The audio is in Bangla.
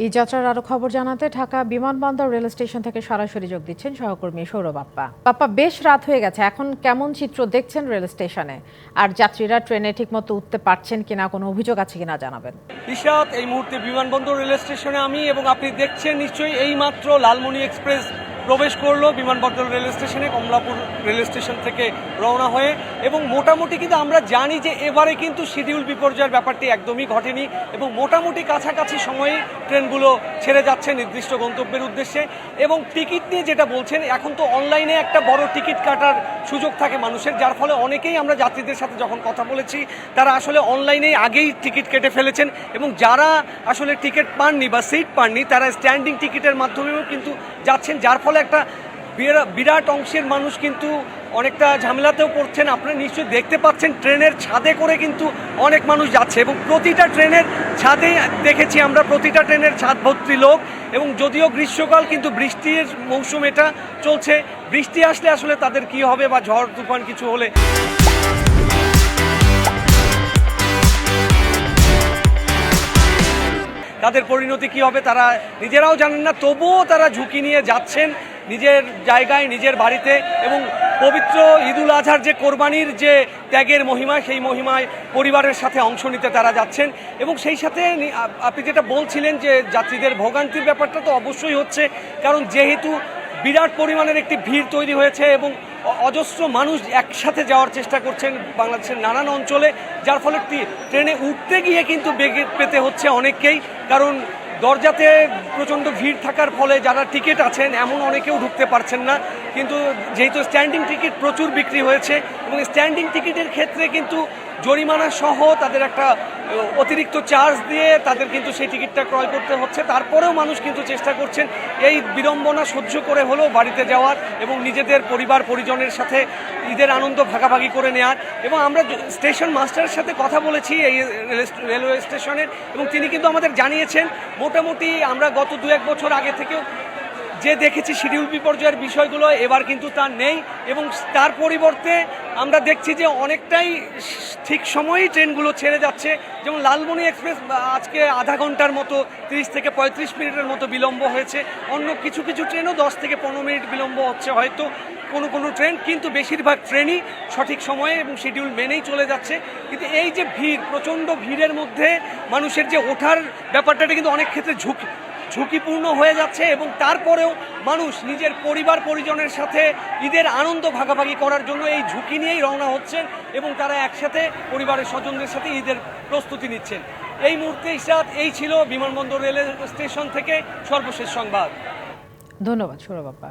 এই যাত্রার আরো খবর জানাতে ঢাকা বিমানবন্দর রেল স্টেশন থেকে সরাসরি যোগ দিচ্ছেন সহকর্মী সৌরভ আপ্পা। পাপ্পা, বেশ রাত হয়ে গেছে, এখন কেমন চিত্র দেখছেন রেল স্টেশনে? আর যাত্রীরা ট্রেনে ঠিকমতো উঠতে পারছেন কিনা, কোনো অভিযোগ আছে কিনা জানাবেন। ইশাত, এই মুহূর্তে বিমানবন্দর রেল স্টেশনে আমি এবং আপনি দেখছেন নিশ্চয়ই এই মাত্র লালমনি এক্সপ্রেস প্রবেশ করলো বিমানবন্দর রেল স্টেশনে, কমলাপুর রেল স্টেশন থেকে রওনা হয়ে। এবং মোটামুটি কিন্তু আমরা জানি যে এবারে কিন্তু শিডিউল বিপর্যয়ের ব্যাপারটি একদমই ঘটেনি এবং মোটামুটি কাছাকাছি সময়ে ট্রেনগুলো ছেড়ে যাচ্ছে নির্দিষ্ট গন্তব্যের উদ্দেশ্যে। এবং টিকিট নিয়ে যেটা বলছেন, এখন তো অনলাইনে একটা বড় টিকিট কাটার সুযোগ থাকে মানুষের, যার ফলে অনেকেই আমরা যাত্রীদের সাথে যখন কথা বলেছি তারা আসলে অনলাইনেই আগেই টিকিট কেটে ফেলেছেন। এবং যারা আসলে টিকিট পাননি বা সিট পাননি তারা স্ট্যান্ডিং টিকিটের মাধ্যমেও কিন্তু যাচ্ছেন, যার ফলে একটা বিরাট অংশের মানুষ কিন্তু অনেকটা ঝামেলাতেও পড়ছেন। আপনারা নিশ্চয়ই দেখতে পাচ্ছেন ট্রেনের ছাদে করে কিন্তু অনেক মানুষ যাচ্ছে এবং প্রতিটা ট্রেনের ছাদে দেখেছি আমরা, প্রতিটা ট্রেনের ছাদ ভর্তি লোক। এবং যদিও গ্রীষ্মকাল, কিন্তু বৃষ্টির মৌসুম এটা চলছে, বৃষ্টি আসলে আসলে তাদের কি হবে বা ঝড় তুফান কিছু হলে তাদের পরিণতি কী হবে তারা নিজেরাও জানেন না, তবুও তারা ঝুঁকি নিয়ে যাচ্ছেন নিজের জায়গায়, নিজের বাড়িতে। এবং পবিত্র ঈদুল আজহার যে কোরবানির যে ত্যাগের মহিমা, সেই মহিমায় পরিবারের সাথে অংশ নিতে তারা যাচ্ছেন। এবং সেই সাথে আপনি যেটা বলছিলেন যে যাত্রীদের ভোগান্তির ব্যাপারটা তো অবশ্যই হচ্ছে, কারণ যেহেতু বিরাট পরিমাণের একটি ভিড় তৈরি হয়েছে এবং অজস্র মানুষ একসাথে যাওয়ার চেষ্টা করছেন বাংলাদেশের নানান অঞ্চলে, যার ফলে ট্রেনে উঠতে গিয়ে কিন্তু বেগ পেতে হচ্ছে অনেককেই, কারণ দরজাতে প্রচণ্ড ভিড় থাকার ফলে যারা টিকিট আছেন এমন অনেকেও ঢুকতে পারছেন না। কিন্তু যেহেতু স্ট্যান্ডিং টিকিট প্রচুর বিক্রি হয়েছে এবং স্ট্যান্ডিং টিকিটের ক্ষেত্রে কিন্তু জরিমানা সহ তাদের একটা অতিরিক্ত চার্জ দিয়ে তাদের কিন্তু সেই টিকিটটা ক্রয় করতে হচ্ছে, তারপরেও মানুষ কিন্তু চেষ্টা করছেন এই বিড়ম্বনা সহ্য করে হলেও বাড়িতে যাওয়ার এবং নিজেদের পরিবার পরিজনের সাথে ঈদের আনন্দ ভাগাভাগি করে নেওয়ার। এবং আমরা স্টেশন মাস্টারের সাথে কথা বলেছি এই রেলওয়ে স্টেশনের, এবং তিনি কিন্তু আমাদের জানিয়েছেন মোটামুটি আমরা গত 2-1 বছর আগে থেকেও যে দেখেছি শিডিউল বিপর্যয়ের বিষয়গুলো, এবার কিন্তু তা নেই। এবং তার পরিবর্তে আমরা দেখছি যে অনেকটাই ঠিক সময়েই ট্রেনগুলো ছেড়ে যাচ্ছে। যেমন লালমনি এক্সপ্রেস আজকে আধা ঘন্টার মতো, 30 থেকে 35 মিনিটের মতো বিলম্ব হয়েছে। অন্য কিছু কিছু ট্রেনও 10 থেকে 15 মিনিট বিলম্ব হচ্ছে হয়তো কোনো কোনো ট্রেন, কিন্তু বেশিরভাগ ট্রেনই সঠিক সময়ে এবং শিডিউল মেনেই চলে যাচ্ছে। কিন্তু এই যে ভিড়, প্রচণ্ড ভিড়ের মধ্যে মানুষের যে ওঠার ব্যাপারটা কিন্তু অনেক ক্ষেত্রে ঝুঁকিপূর্ণ হয়ে যাচ্ছে। এবং তারপরেও মানুষ নিজের পরিবার পরিজনের সাথে ঈদের আনন্দ ভাগাভাগি করার জন্য এই ঝুঁকি নিয়েই রওনা হচ্ছেন এবং তারা একসাথে পরিবারের স্বজনদের সাথে ঈদের প্রস্তুতি নিচ্ছেন। এই মুহূর্তে ইশরাত, এই ছিল বিমানবন্দর রেল স্টেশন থেকে সর্বশেষ সংবাদ। ধন্যবাদ সৌরভ আপ্পা।